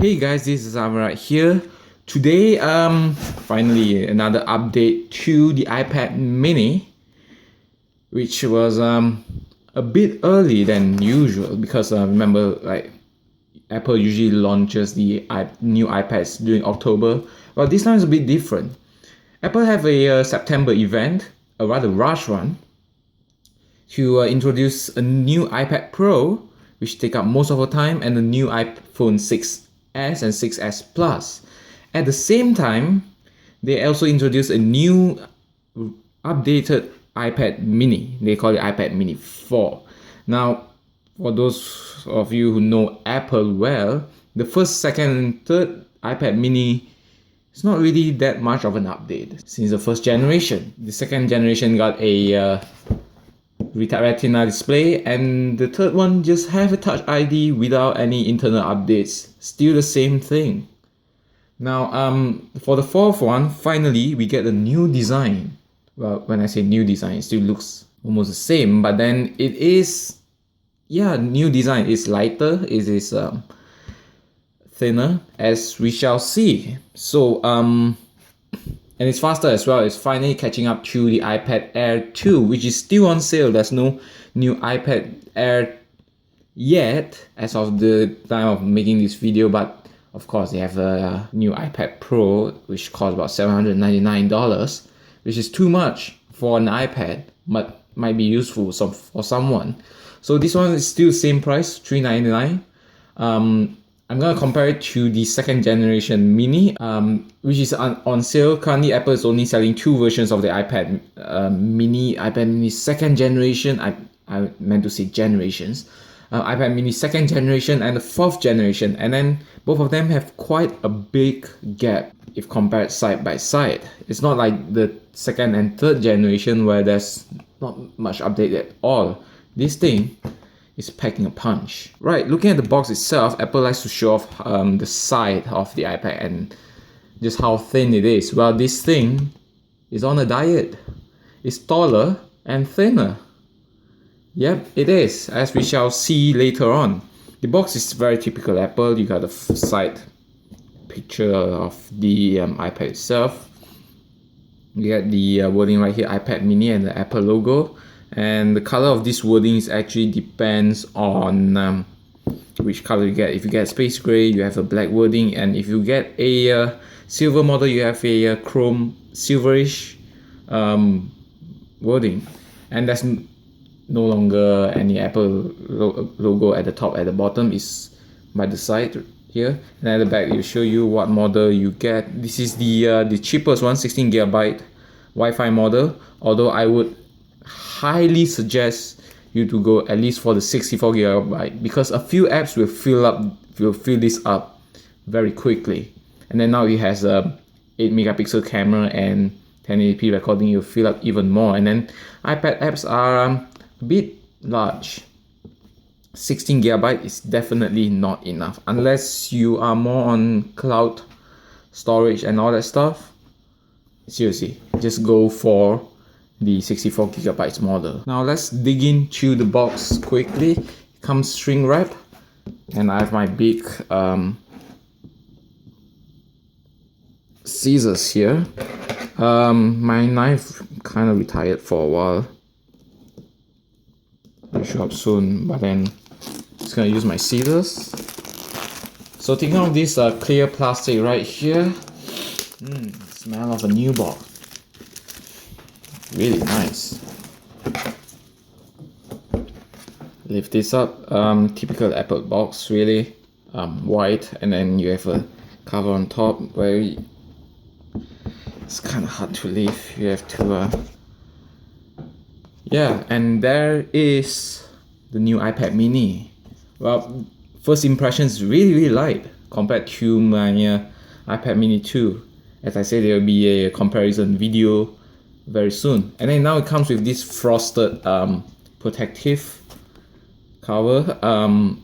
Hey guys, this is Amra here. Today, finally another update to the iPad mini, which was a bit early than usual because remember, like, Apple usually launches the new iPads during October, but this time is a bit different. Apple have a September event, a rather rush one, to introduce a new iPad Pro, which take up most of our time, and the new iPhone 6S and 6S Plus. At the same time, they also introduced a new updated iPad mini. They call it iPad mini 4. Now, for those of you who know Apple well, the first, second, and third iPad mini is not really that much of an update since the first generation. The second generation got a Retina display, and the third one just have a Touch ID without any internal updates. Still the same thing. Now, for the fourth one, finally we get a new design. Well, when I say new design, it still looks almost the same, but then it is, new design. It's lighter, it is thinner, as we shall see. So, and it's faster as well. It's finally catching up to the iPad Air 2, which is still on sale. There's no new iPad Air yet as of the time of making this video, but of course they have a new iPad Pro, which costs about $799, which is too much for an iPad, but might be useful for someone. So this one is still same price, $399. I'm gonna compare it to the second generation mini, which is on sale. Currently, Apple is only selling two versions of the iPad mini second generation. I meant to say generations. iPad mini second generation and the fourth generation, and then both of them have quite a big gap if compared side by side. It's not like the second and third generation where there's not much update at all. This thing is packing a punch. Right, looking at the box itself, Apple likes to show off the side of the iPad and just how thin it is. Well, this thing is on a diet. It's taller and thinner. Yep, it is, as we shall see later on. The box is very typical Apple. You got a side picture of the iPad itself. You get the wording right here, iPad mini, and the Apple logo. And the color of this wording is actually depends on which color you get. If you get space gray, you have a black wording, and if you get a silver model, you have a chrome silverish wording. And there's no longer any Apple logo at the top. At the bottom is by the side here, and at the back it will show you what model you get. This is the cheapest one, 16GB Wi-Fi model, although I would highly suggest you to go at least for the 64GB, because a few apps will fill this up very quickly. And then now it has a 8-megapixel camera and 1080p recording. You'll fill up even more. And then iPad apps are a bit large. 16GB is definitely not enough unless you are more on cloud storage and all that stuff. Seriously, just go for the 64GB model. Now let's dig into the box quickly. It comes shrink wrap, and I have my big scissors here. My knife kind of retired for a while. I'll show up soon, but then just gonna use my scissors. So taking off this clear plastic right here. Smell of a new box. Really nice. Lift this up. Typical Apple box, really. White, and then you have a cover on top where it's kind of hard to lift. You have to and there is the new iPad mini. Well, first impressions really light compared to my iPad mini 2. As I said, there will be a comparison video very soon. And then now it comes with this frosted protective cover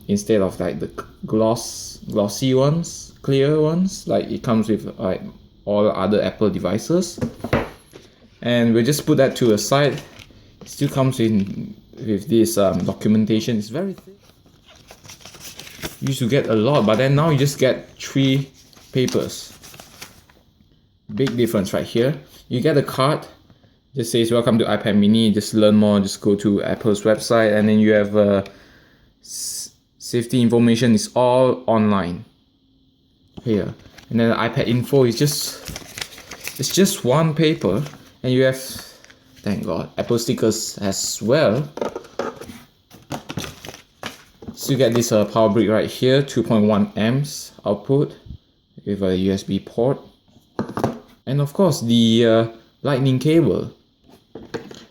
instead of like the glossy ones, clear ones, like it comes with like all other Apple devices. And we'll just put that to a side. It still comes in with this documentation. It's very thick. You used to get a lot, but then now you just get 3 papers. Big difference right here. You get a card, just says welcome to iPad mini, just learn more, just go to Apple's website, and then you have safety information is all online here. And then the iPad info is just one paper, and you have, thank God, Apple stickers as well. So you get this power brick right here, 2.1 amps output with a USB port, and of course the lightning cable.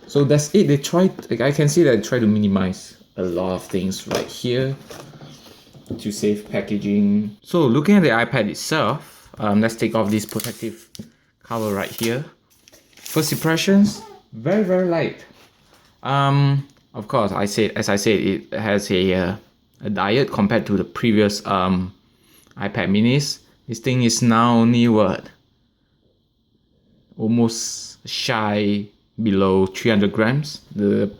So that's it. They tried, I can see that they try to minimize a lot of things right here to save packaging. So looking at the iPad itself, let's take off this protective cover right here. First impressions, very light. Of course, as I said, it has a diet compared to the previous iPad minis. This thing is now only what? Almost shy below 300 grams. The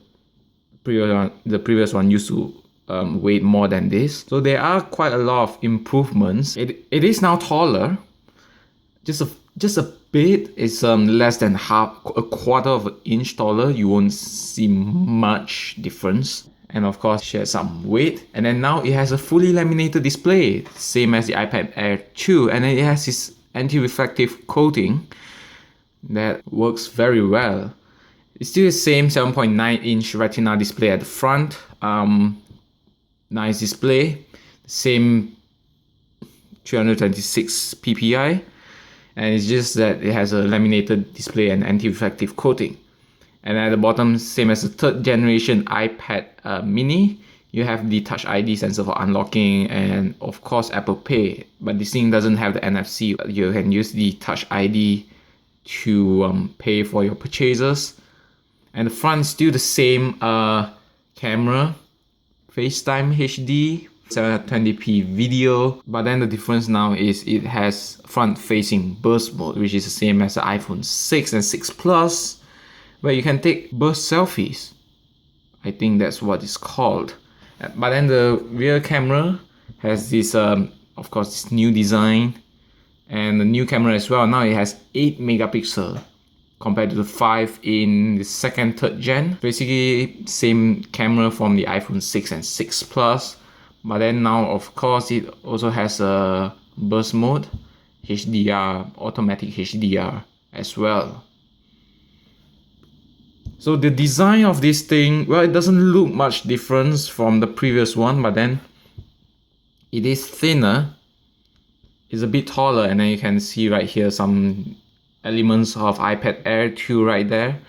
previous one used to weigh more than this. So there are quite a lot of improvements. It is now taller, just a bit. It's less than a quarter of an inch taller. You won't see much difference. And of course, shares some weight. And then now it has a fully laminated display, same as the iPad Air 2, and then it has this anti-reflective coating that works very well. It's still the same 7.9-inch Retina display at the front. Nice display, same 326 ppi, and it's just that it has a laminated display and anti-reflective coating. And at the bottom, same as the 3rd generation iPad mini, you have the Touch ID sensor for unlocking and of course Apple Pay. But this thing doesn't have the NFC. You can use the Touch ID to pay for your purchases. And the front is still the same camera, FaceTime HD, 720p video, but then the difference now is it has front-facing burst mode, which is the same as the iPhone 6 and 6 Plus, where you can take burst selfies. I think that's what it's called. But then the rear camera has this, of course, this new design, and the new camera as well. Now it has 8 megapixel compared to the 5 in the 2nd, 3rd gen. Basically, same camera from the iPhone 6 and 6 Plus. But then now, of course, it also has a burst mode, HDR, automatic HDR as well. So the design of this thing, well, it doesn't look much difference from the previous one, but then it is thinner, it's a bit taller, and then you can see right here some elements of iPad Air 2 right there.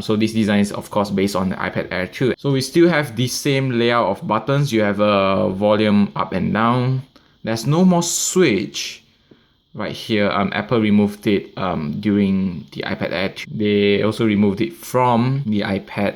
So this design is of course based on the iPad Air 2. So we still have the same layout of buttons. You have a volume up and down. There's no more switch right here. Apple removed it during the iPad Air 2. They also removed it from the iPad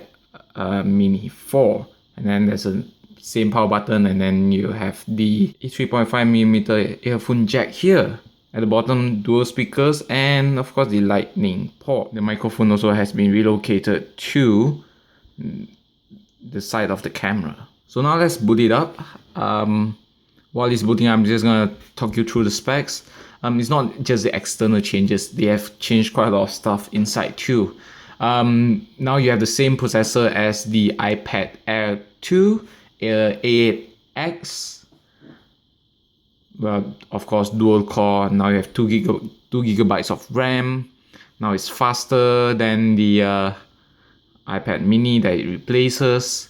mini 4. And then there's a same power button, and then you have the 3.5mm earphone jack here. At the bottom, dual speakers, and of course the lightning port. The microphone also has been relocated to the side of the camera. So now let's boot it up. While it's booting up, I'm just gonna talk you through the specs. It's not just the external changes, they have changed quite a lot of stuff inside too. Now you have the same processor as the iPad Air 2, A8X. Well, of course, dual core. Now you have 2 gigabytes of RAM. Now it's faster than the iPad mini that it replaces.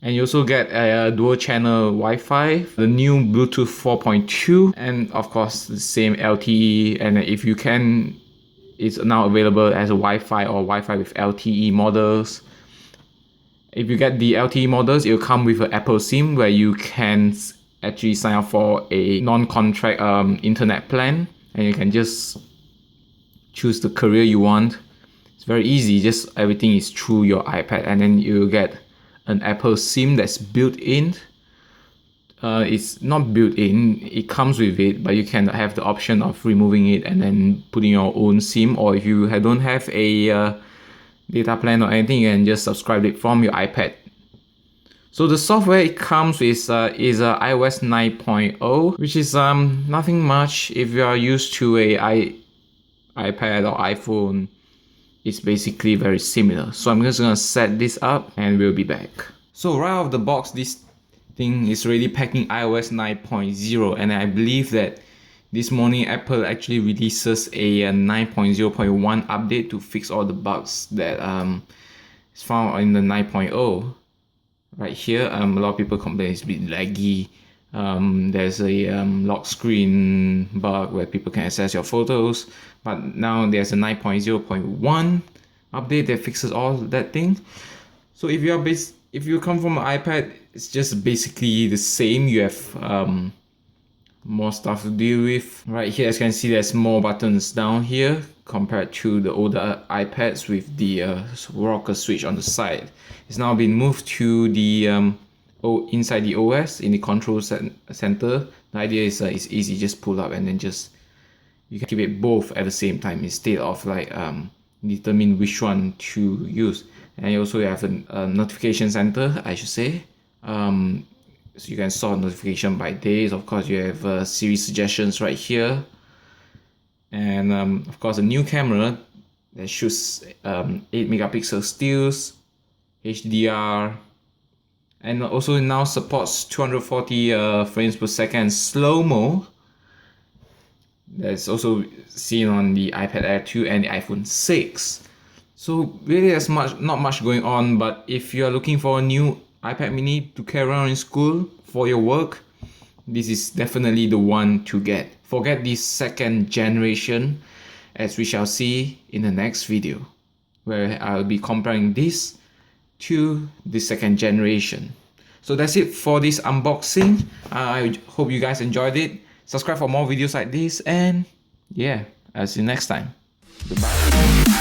And you also get a dual channel Wi-Fi, the new Bluetooth 4.2, and of course the same LTE. And if you can, it's now available as a Wi-Fi or Wi-Fi with LTE models. If you get the LTE models, it will come with an Apple SIM where you can actually sign up for a non-contract internet plan, and you can just choose the carrier you want. It's very easy, just everything is through your iPad, and then you get an Apple SIM that's built in. It's not built in, it comes with it, but you can have the option of removing it and then putting your own SIM, or if you don't have a data plan or anything, you can just subscribe it from your iPad. So the software it comes with is iOS 9.0, which is nothing much. If you are used to a iPad or iPhone, it's basically very similar. So I'm just gonna set this up and we'll be back. So right off the box, this thing is really packing iOS 9.0, and I believe that this morning Apple actually releases a 9.0.1 update to fix all the bugs that is found in the 9.0. Right here, a lot of people complain it's a bit laggy. There's a lock screen bug where people can access your photos, but now there's a 9.0.1 update that fixes all that thing. So if you come from an iPad, it's just basically the same. You have more stuff to deal with. Right here, as you can see, there's more buttons down here compared to the older iPads with the rocker switch on the side. It's now been moved to the inside the OS in the control center. The idea is it's easy, just pull up and then you can activate both at the same time instead of like determine which one to use. And you also have a notification center, I should say. So you can sort notification by days. Of course, you have Siri suggestions right here, and of course a new camera that shoots 8 megapixel stills, HDR, and also now supports 240 frames per second slow-mo. That's also seen on the iPad Air 2 and the iPhone 6. So really there's not much going on, but if you're looking for a new iPad mini to carry around in school for your work, this is definitely the one to get. Forget this second generation, as we shall see in the next video, where I'll be comparing this to the second generation. So that's it for this unboxing. I hope you guys enjoyed it. Subscribe for more videos like this, and yeah, I'll see you next time. Goodbye.